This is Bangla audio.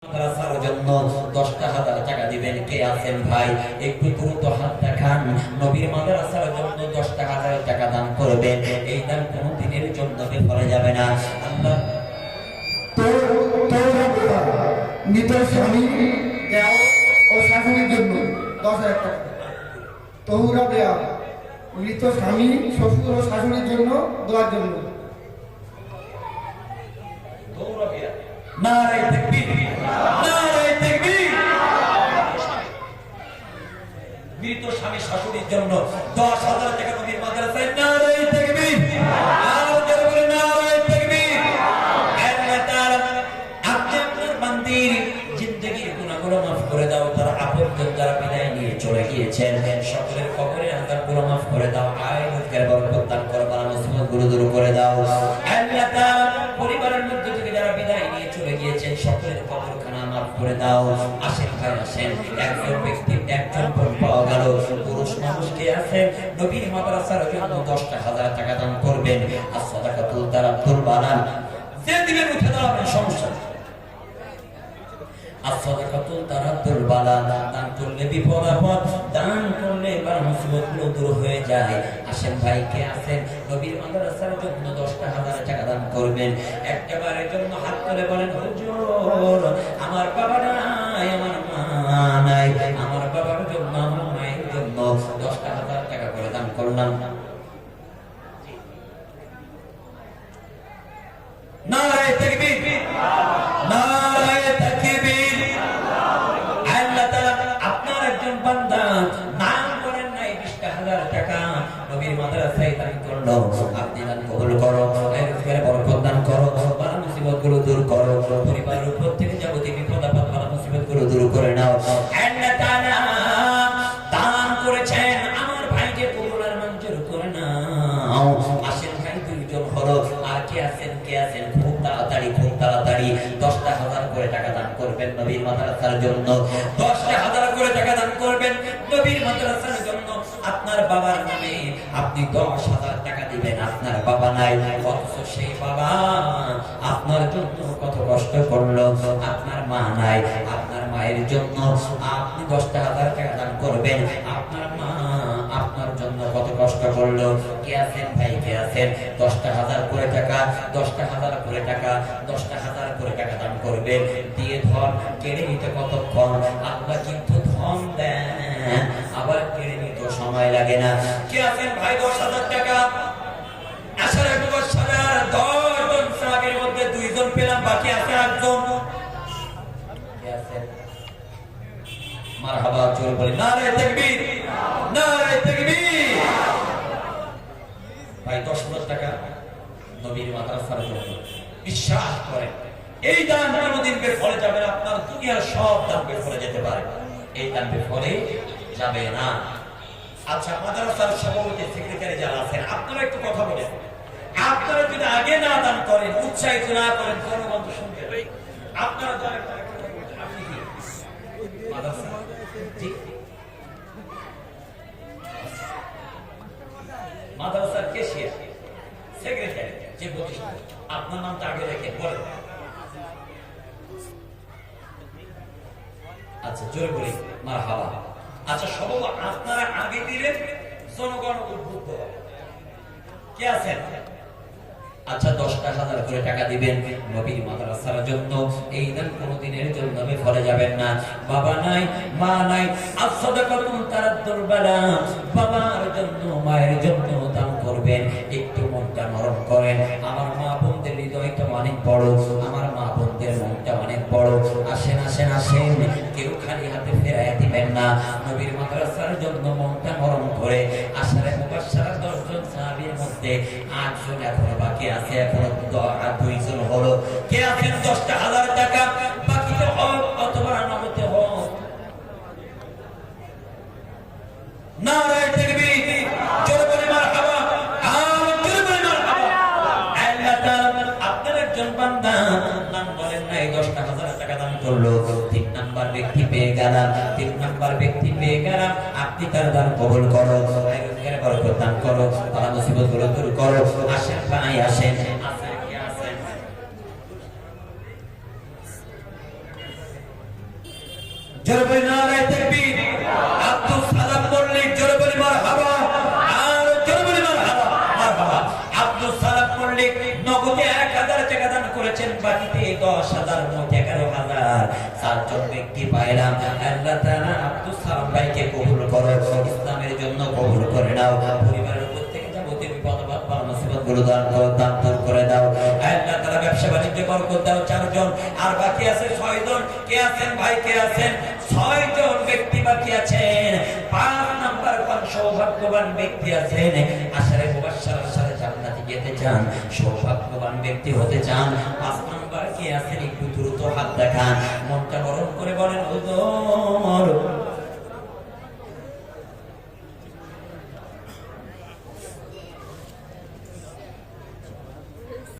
মাদ্রাসার জন্য 10,000 টাকা দিবেন। কে আছেন ভাই? একটু দ্রুত হাত দেখান। নবীর মাদ্রাসার জন্য 10,000 টাকা দান করবেন। এই দান কোন দিনের জন্য বিফলে যাবে না। আল্লাহ মৃত স্বামী দেও ও শাশুড়ির জন্য 10,000 টাকা। তহুরা বেয়া মৃত স্বামী শ্বশুর ও শাশুড়ির জন্য দোয়ার জন্য। নারে তাকবীর, নারে তাকবীর। মৃত স্বামী শাশুড়ির জন্য 10,000 টাকা নবীর মাদ্রাসায়। নারে তাকবীর, আর জোরে বলে নারে তাকবীর। আল্লাহ তাআলা আপনি আপনার বান্দির জিন্দেগীর গুনাহগুলো মাফ করে দাও। তারা আপনজন যারা বিদায় নিয়ে চলে গিয়েছেন সকলের কবরের আযাবগুলো মাফ করে দাও। আয়াতের বরকত দান করো, বালা মুসিবতগুলো দূর করে দাও। আল্লাহ তাআলা পরিবারের মধ্যে থেকে যারা বিদায় নিয়ে চলে গিয়েছেন সকলের কবরখানা মাফ করে দাও। আসেন ভাই আসেন, একজন ব্যক্তি একজন পাওয়া গেল পুরুষ মানুষ কে আছেন নবীর মাদ্রাসার জন্য 10,000 টাকা দান করবেন। as-সাদাকাতুল তারাতুল বালান যে দিবেন উঠে দাঁড়াবেন, সমস্যা নেই। as-সাদাকাতুল তারাতুল বালান দান করলে বিপদ আপদ, দান করলে বালা মুসিবতগুলো দূর হয়ে যায়। আসেন ভাই কে আছেন নবীর মাদ্রাসার জন্য 10,000 টাকা দান করবেন। একবারের জন্য হাত তুলে বলেন হুজুর আমার বাবা নাই, আমার মা নাই, আমার বাবার জন্য আমার মায়ের জন্য 10,000 টাকা করে দান করলাম। নারে তাকবীর, নারে তাকবীর। আল্লাহ তাআলা আপনার একজন বান্দা নাম করেন নাই 20,000 টাকা নবীর মাদ্রাসায় দান করলো। আপনি দান কবুল করো, এর বরকত দান করো, বালা মুসিবতগুলো দূর করো, পরিবারের উপর থেকে যাবতীয় বিপদ আপদ বালা মুসিবতগুলো দূর করে নাও। আল্লাহ তাআলা দান করেছেন, আমার ভাইকে কবুলের মঞ্জুর করে নাও। আসেন ভাই দুইজন হলো, আর কে আছেন কে আছেন? খুব তাড়াতাড়ি 10,000 করে টাকা দান করবেন নবীর মাদ্রাসার জন্য। 10,000 করে টাকা দান করবেন নবীর মাদ্রাসার জন্য। আপনার বাবার নামে আপনি 10,000 টাকা দিবেন। আপনার বাবা নাই, অথচ সেই বাবা আপনার জন্য কত কষ্ট করলো। আপনার মা নাই, আপনার মায়ের জন্য আপনি 10,000 টাকা দান করবেন। আপনার মা আপনার জন্য কত কষ্ট করলো। কে আছেন ভাই কে আছেন? 10,000 করে টাকা, 10,000 করে টাকা, 10,000 করে টাকা দান করবেন। দিয়ে ধন কেড়ে নিতে কতক্ষণ? আল্লাহ কিন্তু ধন দেন আবার কেড়ে নিতে সময় লাগে না। কে আছেন ভাই 10,000 টাকা? আশারা মুবাশশারার 10 জন সাহাবীর মধ্যে 2 জন পেলাম, বাকি আছে 8 জন। কে আছেন? মারহাবা, জোরে বলি নারে তাকবীর, নারে তাকবীর। ভাই 10,000 টাকা নবীর মাদ্রাসার জন্য। বিশ্বাস করেন এই দান কোনদিন বেফলে যাবে না। আপনার দুনিয়ার সব দান বেফলে যেতে পারে, এই দান বেফলে যাবে না। আচ্ছা, মাদ্রাসার সভাপতি সেক্রেটারি যারা আছেন আপনারা একটু কথা বলেন। আপনারা যদি আগে না দান করেন, উৎসাহিত না করেন, জনগণ তো শুনবে। আপনারা আপনি কি মাদ্রাসা মাদ্রাসার কেশিয়ার সেক্রেটারি যে প্রতিষ্ঠান, আপনার নামটা আগে রেখে বলেন। আচ্ছা, জোরে বলি মারহাবা। আচ্ছা, সব আপনারা আগে দিলেন, জনগণ উদ্বুদ্ধ হবে। কে আছেন? আচ্ছা, 10,000 করে টাকা দিবেন নবীর মাদ্রাসার জন্য। এই দান কোনদিনের জন্য বিফলে যাবেন না। বাবা নাই, মা নাই, as-সাদাকাতুল তারাতুল বালান। বাবার জন্য মায়ের জন্য দান করবেন। একটু মনটা নরম করেন। আমার মা বোনদের হৃদয়টা অনেক বড়, আমার মা বোনদের মনটা অনেক বড়। আসেন আসেন আসেন, কেউ খালি হাতে ফেরায় দিবেন না। নবীর মাদ্রাসার জন্য মনটা নরম করে। আশারা মুবাশশারা 10 জন সাহাবীর মধ্যে 8 জন এখনো বাকি আছে, এখনো 2 জন হলো। কে আছেন 10,000 টাকা বাকিতে হোক অথবা নগদে হোক? নারে তাকবীর, জোরে বলি মারহাবা, আর জোরে বলি মারহাবা। আল্লাহ তাআলা আপনার একজন বান্দা নাম বলেন নাই, 10,000 টাকা দান করলো। 3 নাম্বার ব্যক্তি পেয়ে গেলাম, 3 নাম্বার ব্যক্তি পেয়ে গেলাম। আপনি তার দান কবুল করো, এর বরকত দান করো, বালা মুসিবতগুলো দূর করো। আসেন ভাই আসেন, আসেন কি আসেন? জোরে বলি নারায়ে তাকবীর। আব্দুল সালাম মল্লিক, জোরে বলি মারহাবা, আর জোরে বলি মারহাবা, মারহাবা। আব্দুল সালাম মল্লিক নগদে 1000 টাকা দান করেছেন, বাকিতে 10,000 মোট 11,000। 4 জন ব্যক্তি পাইলাম। আল্লাহ তাআলা আব্দুল সালাম ভাইকে কবুল করো, ইসলামের জন্য কবুল করে নাও। পরিবারের উপর থেকে যাবতীয় বিপদ আপদ বা মুসিবত গুলো দান দূর করে দাও। আল্লাহ তাআলা ব্যবসা বাণিজ্যে বরকত দাও। 4 জন, আর বাকি আছে 6 জন। কে আছেন ভাই, কে আছেন? 6 জন ব্যক্তি বাকি আছেন। 5 নাম্বার কোন সৌভাগ্যবান ব্যক্তি আছেন? আশারে মুবাশশারার সাথে জান্নাতে যেতে চান, সৌভাগ্যবান ব্যক্তি হতে চান। 5 নাম্বার কে আছেন? একটু দ্রুত হাত দেখান, মনটা গরম করে বলেন হুজুর